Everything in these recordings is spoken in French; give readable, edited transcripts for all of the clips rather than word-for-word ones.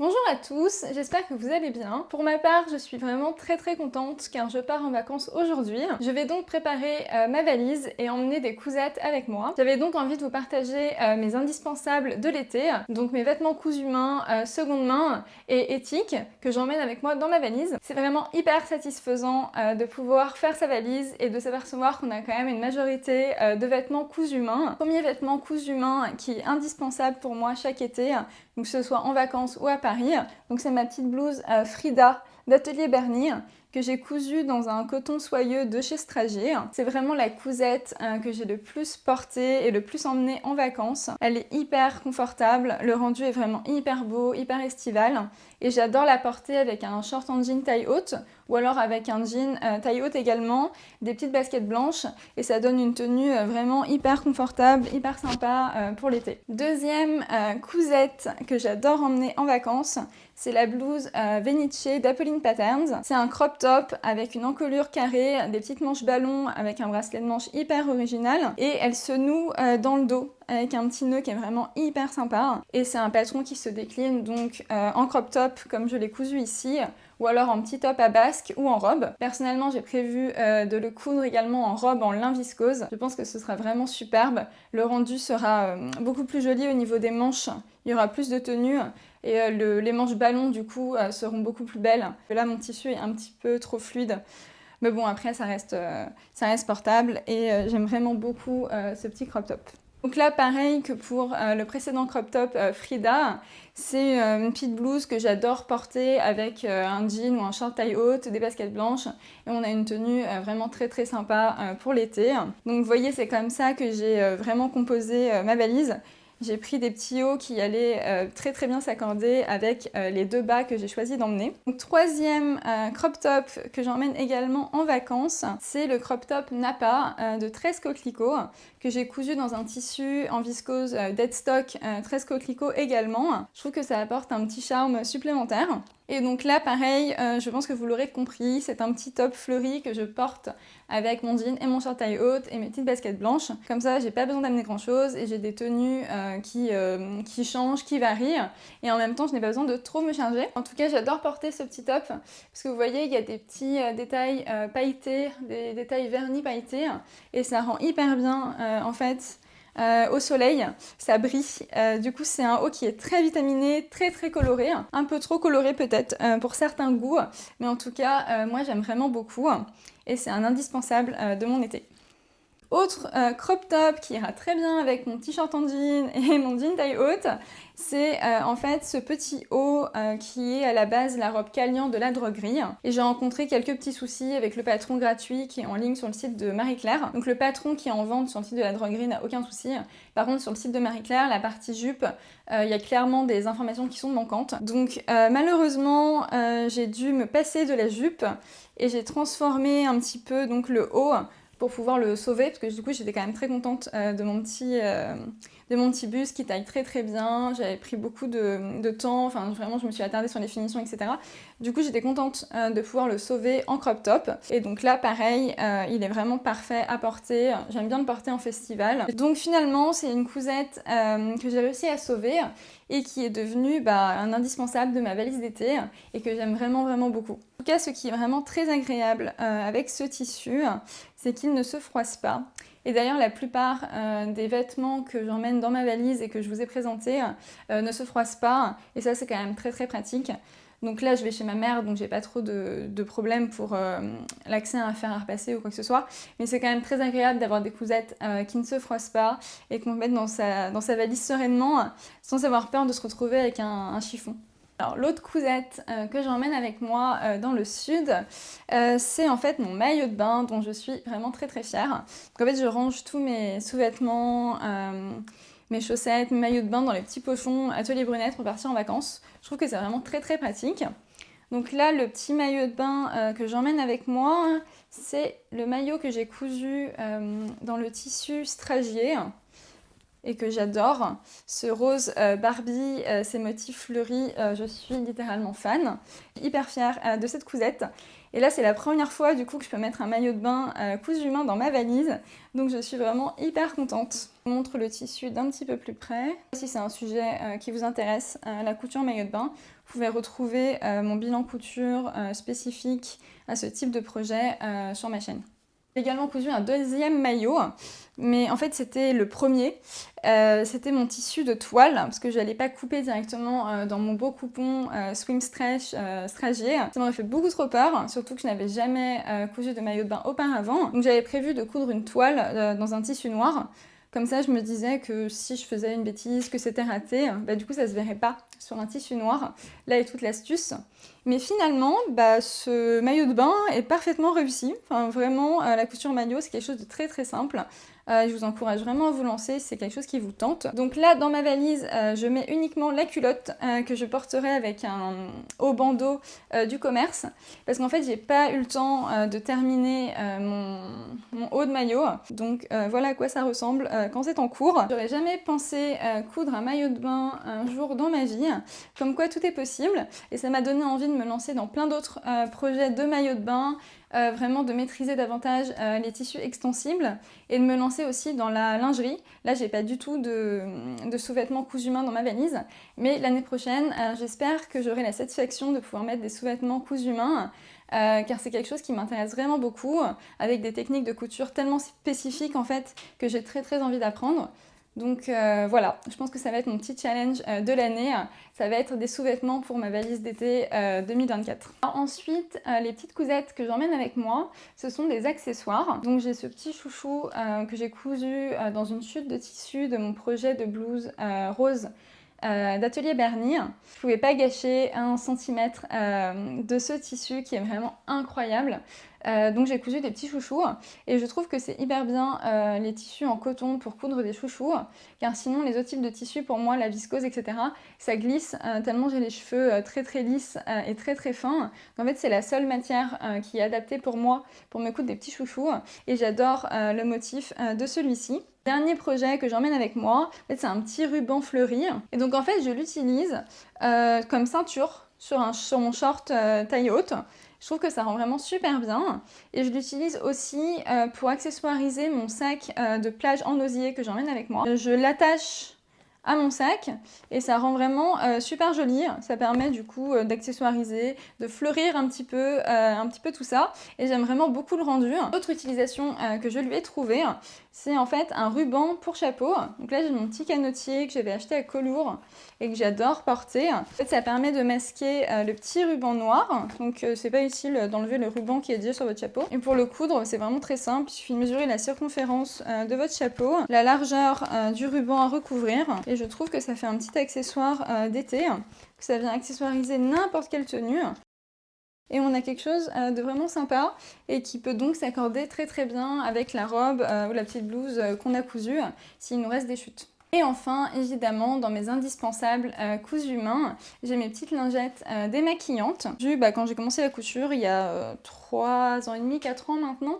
Bonjour à tous, j'espère que vous allez bien. Pour ma part, je suis vraiment très contente car je pars en vacances aujourd'hui. Je vais donc préparer ma valise et emmener des cousettes avec moi. J'avais donc envie de vous partager mes indispensables de l'été, donc mes vêtements cousus main, seconde main et éthiques que j'emmène avec moi dans ma valise. C'est vraiment hyper satisfaisant de pouvoir faire sa valise et de s'apercevoir qu'on a quand même une majorité de vêtements cousus main. Premier vêtement cousu main qui est indispensable pour moi chaque été, donc que ce soit en vacances ou à Paris. Donc c'est ma petite blouse Frida d'Atelier Berny que j'ai cousue dans un coton soyeux de chez Stragier. C'est vraiment la cousette que j'ai le plus portée et le plus emmenée en vacances. Elle est hyper confortable, le rendu est vraiment hyper beau, hyper estival et j'adore la porter avec un short en jean taille haute ou alors avec un jean taille haute également, des petites baskets blanches et ça donne une tenue vraiment hyper confortable, hyper sympa pour l'été. Deuxième cousette que j'adore emmener en vacances, c'est la blouse Venice d'Apolline Patterns. C'est un crop top avec une encolure carrée, des petites manches ballons avec un bracelet de manche hyper original et elle se noue dans le dos avec un petit nœud qui est vraiment hyper sympa. Et c'est un patron qui se décline donc en crop top comme je l'ai cousu ici, ou alors en petit top à basque ou en robe. Personnellement, j'ai prévu de le coudre également en robe en lin viscose. Je pense que ce sera vraiment superbe. Le rendu sera beaucoup plus joli au niveau des manches. Il y aura plus de tenue et les manches ballons du coup seront beaucoup plus belles. Là, mon tissu est un petit peu trop fluide. Mais bon, après, ça reste portable et j'aime vraiment beaucoup ce petit crop top. Donc là, pareil que pour le précédent crop top Frida, c'est une petite blouse que j'adore porter avec un jean ou un short taille haute, des baskets blanches, et on a une tenue vraiment très sympa pour l'été. Donc vous voyez, c'est comme ça que j'ai vraiment composé ma valise. J'ai pris des petits hauts qui allaient très bien s'accorder avec les deux bas que j'ai choisi d'emmener. Donc troisième crop top que j'emmène également en vacances, c'est le crop top Napa de 13 coquelicots que j'ai cousu dans un tissu en viscose deadstock 13 coquelicots également. Je trouve que ça apporte un petit charme supplémentaire. Et donc là, pareil, je pense que vous l'aurez compris, c'est un petit top fleuri que je porte avec mon jean et mon short taille haute et mes petites baskets blanches. Comme ça, j'ai pas besoin d'amener grand chose et j'ai des tenues qui changent, qui varient. Et en même temps, je n'ai pas besoin de trop me charger. En tout cas, j'adore porter ce petit top parce que vous voyez, il y a des petits détails pailletés, des détails vernis pailletés et ça rend hyper bien en fait au soleil, ça brille. Du coup, c'est un haut qui est très vitaminé, très coloré, un peu trop coloré peut-être pour certains goûts, mais en tout cas, moi j'aime vraiment beaucoup et c'est un indispensable de mon été. Autre crop top qui ira très bien avec mon t-shirt en jean et mon jean taille haute, c'est en fait ce petit haut qui est à la base la robe Calian de la droguerie. Et j'ai rencontré quelques petits soucis avec le patron gratuit qui est en ligne sur le site de Marie-Claire. Donc le patron qui est en vente sur le site de la droguerie n'a aucun souci. Par contre sur le site de Marie-Claire, la partie jupe, il y a clairement des informations qui sont manquantes. Donc malheureusement, j'ai dû me passer de la jupe et j'ai transformé un petit peu donc le haut pour pouvoir le sauver, parce que du coup j'étais quand même très contente de mon petit buste qui taille très bien. J'avais pris beaucoup de temps, enfin vraiment je me suis attardée sur les finitions, etc. Du coup j'étais contente de pouvoir le sauver en crop top. Et donc là pareil, il est vraiment parfait à porter. J'aime bien le porter en festival. Donc finalement c'est une cousette que j'ai réussi à sauver et qui est devenue un indispensable de ma valise d'été et que j'aime vraiment beaucoup. En tout cas, ce qui est vraiment très agréable avec ce tissu, c'est qu'il ne se froisse pas. Et d'ailleurs, la plupart des vêtements que j'emmène dans ma valise et que je vous ai présentés ne se froissent pas. Et ça, c'est quand même très pratique. Donc là, je vais chez ma mère, donc j'ai pas trop de problèmes pour l'accès à un fer à repasser ou quoi que ce soit. Mais c'est quand même très agréable d'avoir des cousettes qui ne se froissent pas et qu'on peut mettre dans sa valise sereinement sans avoir peur de se retrouver avec un chiffon. Alors l'autre cousette que j'emmène avec moi dans le sud, c'est en fait mon maillot de bain dont je suis vraiment très fière. Donc en fait je range tous mes sous-vêtements, mes chaussettes, mes maillots de bain dans les petits pochons Atelier Brunette pour partir en vacances. Je trouve que c'est vraiment très pratique. Donc là le petit maillot de bain que j'emmène avec moi, c'est le maillot que j'ai cousu dans le tissu Stragier. et que j'adore. Ce rose Barbie, ces motifs fleuris, je suis littéralement fan. Hyper fière de cette cousette. Et là, c'est la première fois du coup que je peux mettre un maillot de bain cousu main dans ma valise. Donc je suis vraiment hyper contente. Je vous montre le tissu d'un petit peu plus près. Si c'est un sujet qui vous intéresse, la couture maillot de bain, vous pouvez retrouver mon bilan couture spécifique à ce type de projet sur ma chaîne. J'ai également cousu un deuxième maillot, mais en fait c'était le premier. C'était mon tissu de toile, parce que je n'allais pas couper directement dans mon beau coupon swim stretch stragier. Ça m'aurait fait beaucoup trop peur, surtout que je n'avais jamais cousu de maillot de bain auparavant. Donc j'avais prévu de coudre une toile dans un tissu noir. Comme ça, je me disais que si je faisais une bêtise, que c'était raté, bah, du coup, ça se verrait pas sur un tissu noir. Là est toute l'astuce. Mais finalement, bah, ce maillot de bain est parfaitement réussi. Enfin, vraiment, la couture maillot, c'est quelque chose de très très simple. Je vous encourage vraiment à vous lancer, c'est quelque chose qui vous tente. Donc là, dans ma valise, je mets uniquement la culotte que je porterai avec un haut bandeau du commerce. Parce qu'en fait, j'ai pas eu le temps de terminer mon haut de maillot. Donc voilà à quoi ça ressemble quand c'est en cours. J'aurais jamais pensé coudre un maillot de bain un jour dans ma vie. Comme quoi tout est possible. Et ça m'a donné envie de me lancer dans plein d'autres projets de maillots de bain. Vraiment de maîtriser davantage les tissus extensibles et de me lancer aussi dans la lingerie. Là, j'ai pas du tout de sous-vêtements cousus main dans ma valise, mais l'année prochaine, j'espère que j'aurai la satisfaction de pouvoir mettre des sous-vêtements cousus main, car c'est quelque chose qui m'intéresse vraiment beaucoup, avec des techniques de couture tellement spécifiques en fait que j'ai très très envie d'apprendre. Donc voilà, je pense que ça va être mon petit challenge de l'année. Ça va être des sous-vêtements pour ma valise d'été 2024. Alors, ensuite, les petites cousettes que j'emmène avec moi, ce sont des accessoires. Donc j'ai ce petit chouchou que j'ai cousu dans une chute de tissu de mon projet de blouse rose d'Atelier Bernie. Je ne pouvais pas gâcher 1 centimètre de ce tissu qui est vraiment incroyable. Donc j'ai cousu des petits chouchous et je trouve que c'est hyper bien les tissus en coton pour coudre des chouchous, car sinon les autres types de tissus, pour moi la viscose etc, ça glisse tellement j'ai les cheveux très très lisses et très très fins. En fait c'est la seule matière qui est adaptée pour moi pour me coudre des petits chouchous et j'adore le motif de celui-ci. Dernier projet que j'emmène avec moi, en fait, c'est un petit ruban fleuri et donc en fait je l'utilise comme ceinture sur mon short taille haute. Je trouve que ça rend vraiment super bien et je l'utilise aussi pour accessoiriser mon sac de plage en osier que j'emmène avec moi. Je l'attache à mon sac et ça rend vraiment super joli. Ça permet du coup d'accessoiriser, de fleurir un petit peu tout ça et j'aime vraiment beaucoup le rendu. Autre utilisation que je lui ai trouvée, c'est en fait un ruban pour chapeau. Donc là j'ai mon petit canotier que j'avais acheté à Colour et que j'adore porter. En fait ça permet de masquer le petit ruban noir, donc c'est pas utile d'enlever le ruban qui est déjà sur votre chapeau. Et pour le coudre c'est vraiment très simple, il suffit de mesurer la circonférence de votre chapeau, la largeur du ruban à recouvrir et je trouve que ça fait un petit accessoire d'été, que ça vient accessoiriser n'importe quelle tenue. Et on a quelque chose de vraiment sympa et qui peut donc s'accorder très très bien avec la robe ou la petite blouse qu'on a cousue s'il nous reste des chutes. Et enfin, évidemment, dans mes indispensables cousus main, j'ai mes petites lingettes démaquillantes. Quand j'ai commencé la couture il y a 3 ans et demi, 4 ans maintenant,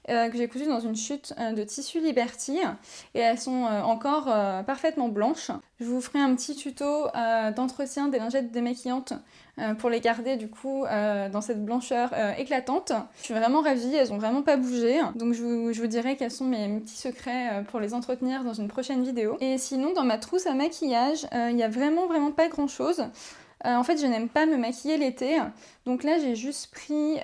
que j'ai cousu dans une chute de tissu Liberty et elles sont encore parfaitement blanches. Je vous ferai un petit tuto d'entretien des lingettes démaquillantes pour les garder du coup dans cette blancheur éclatante. Je suis vraiment ravie, elles ont vraiment pas bougé, donc je vous dirai quels sont mes petits secrets pour les entretenir dans une prochaine vidéo. Et sinon dans ma trousse à maquillage, il y a vraiment pas grand chose. En fait je n'aime pas me maquiller l'été, donc là j'ai juste pris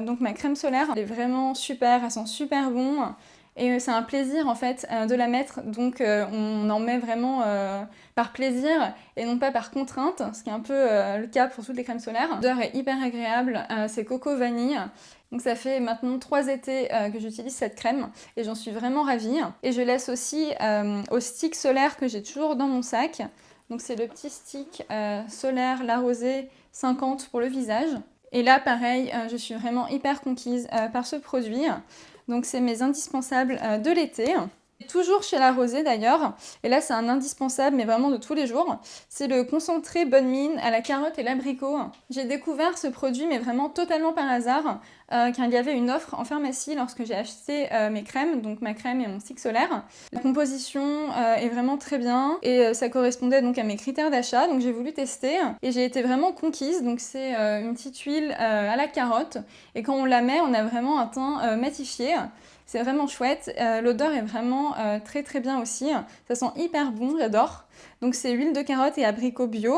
donc ma crème solaire, elle est vraiment super, elle sent super bon et c'est un plaisir en fait de la mettre, donc on en met vraiment par plaisir et non pas par contrainte, ce qui est un peu le cas pour toutes les crèmes solaires. L'odeur est hyper agréable, c'est coco vanille. Donc ça fait maintenant 3 étés que j'utilise cette crème et j'en suis vraiment ravie. Et je laisse aussi au stick solaire que j'ai toujours dans mon sac. Donc c'est le petit stick solaire La Rosée 50 pour le visage. Et là pareil, je suis vraiment hyper conquise par ce produit. Donc c'est mes indispensables de l'été. Toujours chez La Rosée d'ailleurs, et là c'est un indispensable mais vraiment de tous les jours, c'est le concentré Bonne Mine à la carotte et l'abricot. J'ai découvert ce produit mais vraiment totalement par hasard car il y avait une offre en pharmacie lorsque j'ai acheté mes crèmes, donc ma crème et mon stick solaire. La composition est vraiment très bien et ça correspondait donc à mes critères d'achat, donc j'ai voulu tester et j'ai été vraiment conquise. Donc c'est une petite huile à la carotte et quand on la met, on a vraiment un teint matifié. C'est vraiment chouette, l'odeur est vraiment très très bien aussi, ça sent hyper bon, j'adore. Donc c'est huile de carotte et abricot bio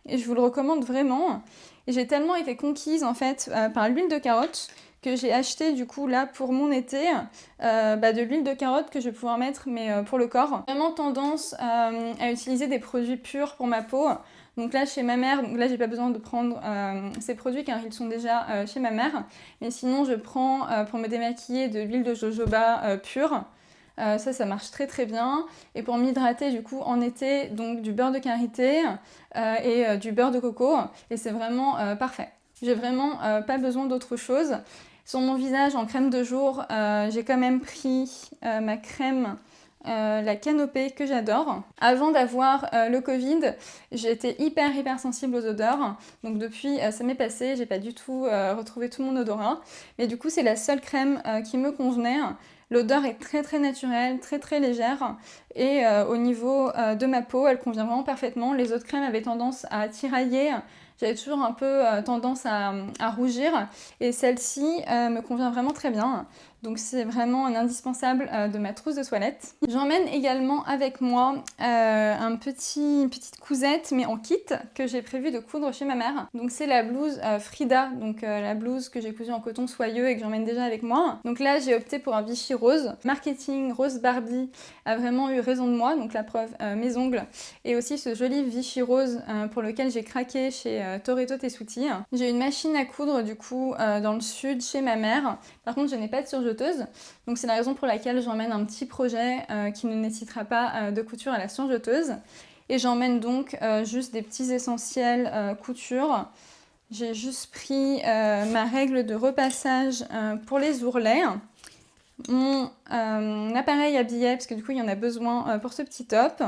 et je vous le recommande vraiment. Et j'ai tellement été conquise en fait par l'huile de carotte que j'ai acheté du coup là pour mon été de l'huile de carotte que je vais pouvoir mettre mais pour le corps. J'ai vraiment tendance à utiliser des produits purs pour ma peau. Donc là chez ma mère, donc là j'ai pas besoin de prendre ces produits car ils sont déjà chez ma mère. Mais sinon je prends pour me démaquiller de l'huile de jojoba pure. Ça marche très très bien. Et pour m'hydrater du coup en été, donc du beurre de karité et du beurre de coco. Et c'est vraiment parfait. J'ai vraiment pas besoin d'autre chose. Sur mon visage en crème de jour, j'ai quand même pris ma crème la Canopée que j'adore. Avant d'avoir le Covid, j'étais hyper sensible aux odeurs. Donc depuis, ça m'est passé, j'ai pas du tout retrouvé tout mon odorat. Mais du coup, c'est la seule crème qui me convenait. L'odeur est très naturelle, très légère. Et au niveau de ma peau, elle convient vraiment parfaitement. Les autres crèmes avaient tendance à tirailler. J'avais toujours un peu tendance à rougir. Et celle-ci me convient vraiment très bien. Donc c'est vraiment un indispensable de ma trousse de toilette. J'emmène également avec moi une petite cousette mais en kit que j'ai prévu de coudre chez ma mère. Donc c'est la blouse Frida, donc la blouse que j'ai cousue en coton soyeux et que j'emmène déjà avec moi. Donc là j'ai opté pour un Vichy rose. Marketing Rose Barbie a vraiment eu raison de moi, donc la preuve mes ongles. Et aussi ce joli Vichy rose pour lequel j'ai craqué chez Toretto Tessuti. J'ai une machine à coudre du coup dans le sud chez ma mère. Par contre je n'ai pas de surjeteuse. Donc c'est la raison pour laquelle j'emmène un petit projet qui ne nécessitera pas de couture à la surjeteuse. Et j'emmène donc juste des petits essentiels couture. J'ai juste pris ma règle de repassage pour les ourlets. Mon appareil à billets, parce que du coup il y en a besoin pour ce petit top.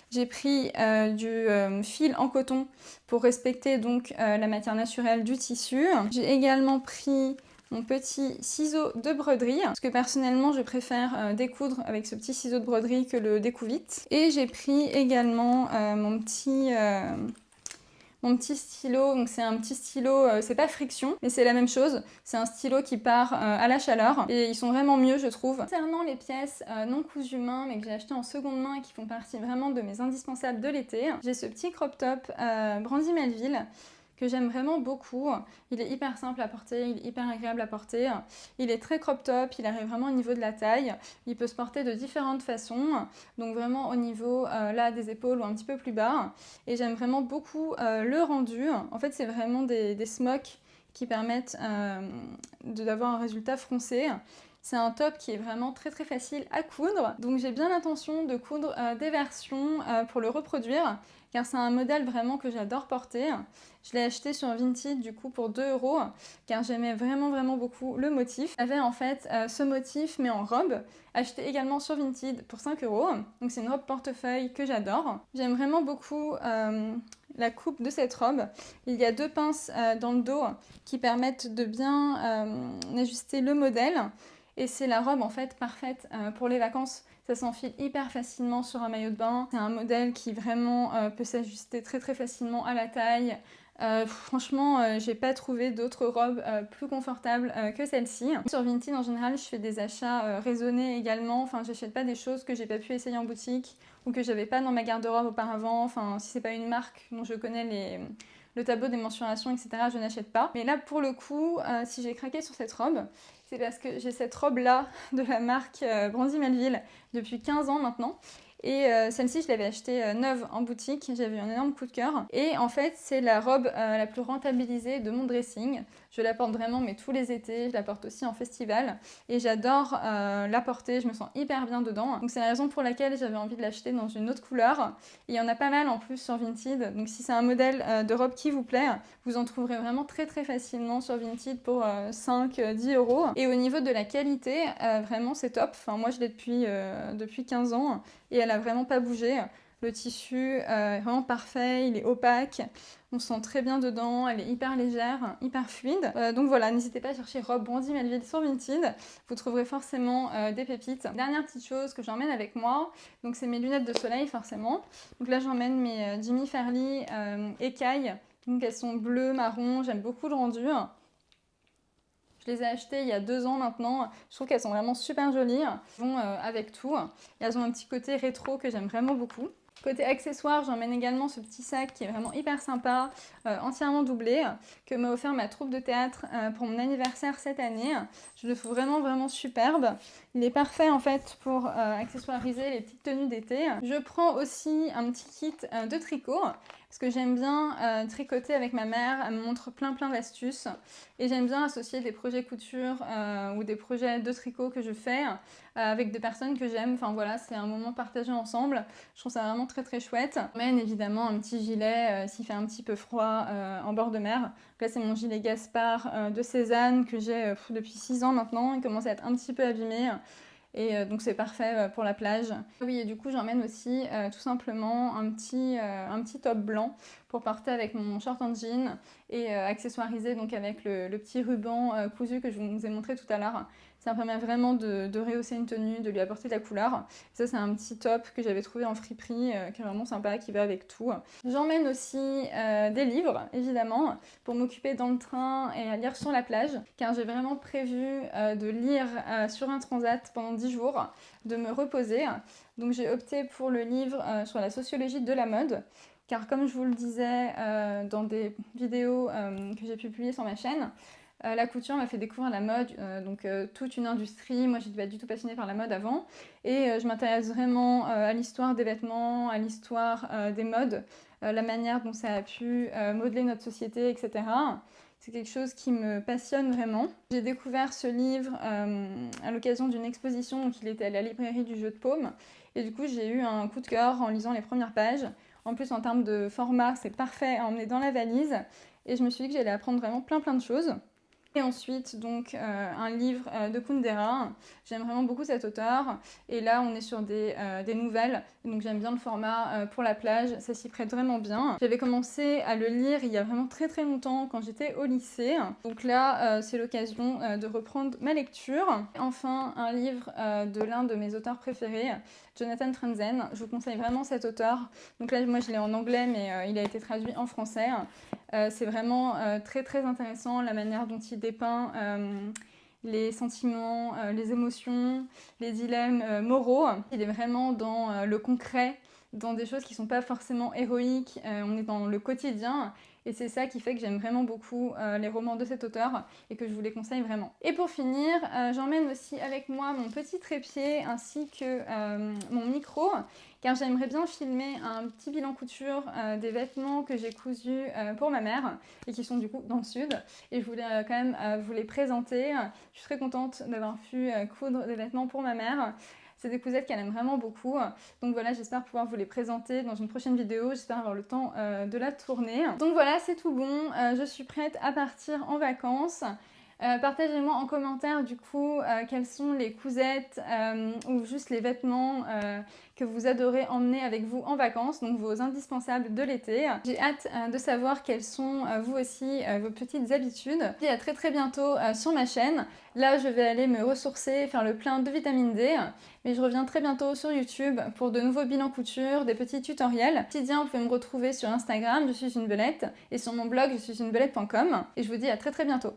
J'ai pris du fil en coton pour respecter donc la matière naturelle du tissu. J'ai également pris mon petit ciseau de broderie, parce que personnellement je préfère découdre avec ce petit ciseau de broderie que le découvite. Et j'ai pris également mon petit stylo, donc c'est un petit stylo, c'est pas friction, mais c'est la même chose. C'est un stylo qui part à la chaleur et ils sont vraiment mieux je trouve. Concernant les pièces non cousues main mais que j'ai acheté en seconde main et qui font partie vraiment de mes indispensables de l'été, j'ai ce petit crop top Brandy Melville que j'aime vraiment beaucoup. Il est hyper simple à porter, il est hyper agréable à porter. Il est très crop top, il arrive vraiment au niveau de la taille. Il peut se porter de différentes façons, donc vraiment au niveau là des épaules ou un petit peu plus bas. Et j'aime vraiment beaucoup le rendu. En fait, c'est vraiment des smocks qui permettent d'avoir un résultat froncé. C'est un top qui est vraiment très facile à coudre. Donc j'ai bien l'intention de coudre des versions pour le reproduire, car c'est un modèle vraiment que j'adore porter. Je l'ai acheté sur Vinted du coup pour 2 €, car j'aimais vraiment beaucoup le motif. J'avais en fait ce motif mais en robe, acheté également sur Vinted pour 5 €. Donc c'est une robe portefeuille que j'adore. J'aime vraiment beaucoup la coupe de cette robe. Il y a 2 pinces dans le dos qui permettent de bien ajuster le modèle. Et c'est la robe en fait parfaite pour les vacances. Ça s'enfile hyper facilement sur un maillot de bain. C'est un modèle qui vraiment peut s'ajuster très facilement à la taille. Franchement, j'ai pas trouvé d'autres robes plus confortables que celle-ci. Sur Vinted en général, je fais des achats raisonnés également. Enfin, j'achète pas des choses que j'ai pas pu essayer en boutique ou que j'avais pas dans ma garde-robe auparavant. Enfin, si c'est pas une marque dont je connais le tableau des mensurations, etc., je n'achète pas. Mais là, pour le coup, si j'ai craqué sur cette robe, c'est parce que j'ai cette robe-là de la marque Brandy Melville depuis 15 ans maintenant. Et celle-ci, je l'avais achetée neuve en boutique, j'avais eu un énorme coup de cœur. Et en fait, c'est la robe la plus rentabilisée de mon dressing. Je la porte vraiment mais tous les étés, je la porte aussi en festival. Et j'adore la porter, je me sens hyper bien dedans. Donc c'est la raison pour laquelle j'avais envie de l'acheter dans une autre couleur. Et il y en a pas mal en plus sur Vinted. Donc si c'est un modèle de robe qui vous plaît, vous en trouverez vraiment très facilement sur Vinted pour 5-10 €. Et au niveau de la qualité, vraiment c'est top. Enfin moi je l'ai depuis 15 ans et elle a vraiment pas bougé. Le tissu est vraiment parfait, il est opaque, on se sent très bien dedans, elle est hyper légère, hyper fluide. Donc voilà, n'hésitez pas à chercher robe Brandy Melville sur Vinted, vous trouverez forcément des pépites. Dernière petite chose que j'emmène avec moi, donc c'est mes lunettes de soleil forcément. Donc là j'emmène mes Jimmy Fairly écailles, donc elles sont bleues, marron, j'aime beaucoup le rendu. Je les ai achetées il y a 2 ans maintenant. Je trouve qu'elles sont vraiment super jolies. Elles vont avec tout. Et elles ont un petit côté rétro que j'aime vraiment beaucoup. Côté accessoires, j'emmène également ce petit sac qui est vraiment hyper sympa, entièrement doublé, que m'a offert ma troupe de théâtre pour mon anniversaire cette année. Je le trouve vraiment superbe. Il est parfait en fait pour accessoiriser les petites tenues d'été. Je prends aussi un petit kit de tricot, parce que j'aime bien tricoter avec ma mère. Elle me montre plein d'astuces. Et j'aime bien associer des projets couture ou des projets de tricot que je fais avec des personnes que j'aime. Enfin voilà, c'est un moment partagé ensemble. Je trouve ça vraiment très chouette. J'emmène évidemment un petit gilet s'il fait un petit peu froid en bord de mer. Donc là c'est mon gilet Gaspard de Cézanne que j'ai depuis 6 ans maintenant. Il commence à être un petit peu abîmé. Et donc c'est parfait pour la plage. Oui, et du coup j'emmène aussi tout simplement un petit top blanc pour porter avec mon short en jean et accessoiriser donc avec le petit ruban cousu que je vous ai montré tout à l'heure. Ça me permet vraiment de rehausser une tenue, de lui apporter de la couleur. Ça c'est un petit top que j'avais trouvé en friperie, qui est vraiment sympa, qui va avec tout. J'emmène aussi des livres, évidemment, pour m'occuper dans le train et à lire sur la plage, car j'ai vraiment prévu de lire sur un transat pendant 10 jours, de me reposer. Donc j'ai opté pour le livre sur la sociologie de la mode, car comme je vous le disais dans des vidéos que j'ai publiées sur ma chaîne, la couture m'a fait découvrir la mode, donc toute une industrie. Moi, j'étais pas du tout passionnée par la mode avant. Et je m'intéresse vraiment à l'histoire des vêtements, à l'histoire des modes, la manière dont ça a pu modeler notre société, etc. C'est quelque chose qui me passionne vraiment. J'ai découvert ce livre à l'occasion d'une exposition, donc il était à la librairie du Jeu de Paume. Et du coup, j'ai eu un coup de cœur en lisant les premières pages. En plus, en termes de format, c'est parfait à emmener dans la valise. Et je me suis dit que j'allais apprendre vraiment plein de choses. Et ensuite, donc, un livre de Kundera. J'aime vraiment beaucoup cet auteur. Et là, on est sur des nouvelles. Donc, j'aime bien le format pour la plage. Ça s'y prête vraiment bien. J'avais commencé à le lire il y a vraiment très longtemps, quand j'étais au lycée. Donc là, c'est l'occasion de reprendre ma lecture. Enfin, un livre de l'un de mes auteurs préférés, Jonathan Franzen. Je vous conseille vraiment cet auteur. Donc là, moi, je l'ai en anglais, mais il a été traduit en français. C'est vraiment très intéressant la manière dont il dépeint les sentiments, les émotions, les dilemmes moraux. Il est vraiment dans le concret, dans des choses qui ne sont pas forcément héroïques. On est dans le quotidien. Et c'est ça qui fait que j'aime vraiment beaucoup les romans de cet auteur et que je vous les conseille vraiment. Et pour finir, j'emmène aussi avec moi mon petit trépied ainsi que mon micro, car j'aimerais bien filmer un petit bilan couture des vêtements que j'ai cousus pour ma mère et qui sont du coup dans le sud. Et je voulais quand même vous les présenter. Je suis très contente d'avoir pu coudre des vêtements pour ma mère. C'est des cousettes qu'elle aime vraiment beaucoup. Donc voilà, j'espère pouvoir vous les présenter dans une prochaine vidéo. J'espère avoir le temps de la tourner. Donc voilà, c'est tout bon. Je suis prête à partir en vacances. Partagez-moi en commentaire du coup quelles sont les cousettes ou juste les vêtements que vous adorez emmener avec vous en vacances, donc vos indispensables de l'été. J'ai hâte de savoir quelles sont vous aussi vos petites habitudes. Et à très bientôt sur ma chaîne. Là je vais aller me ressourcer, faire le plein de vitamine D, mais je reviens très bientôt sur YouTube pour de nouveaux bilans couture, des petits tutoriels. Quotidien, vous pouvez me retrouver sur Instagram, je suis une belette, et sur mon blog je suis unebelette.com, et je vous dis à très bientôt.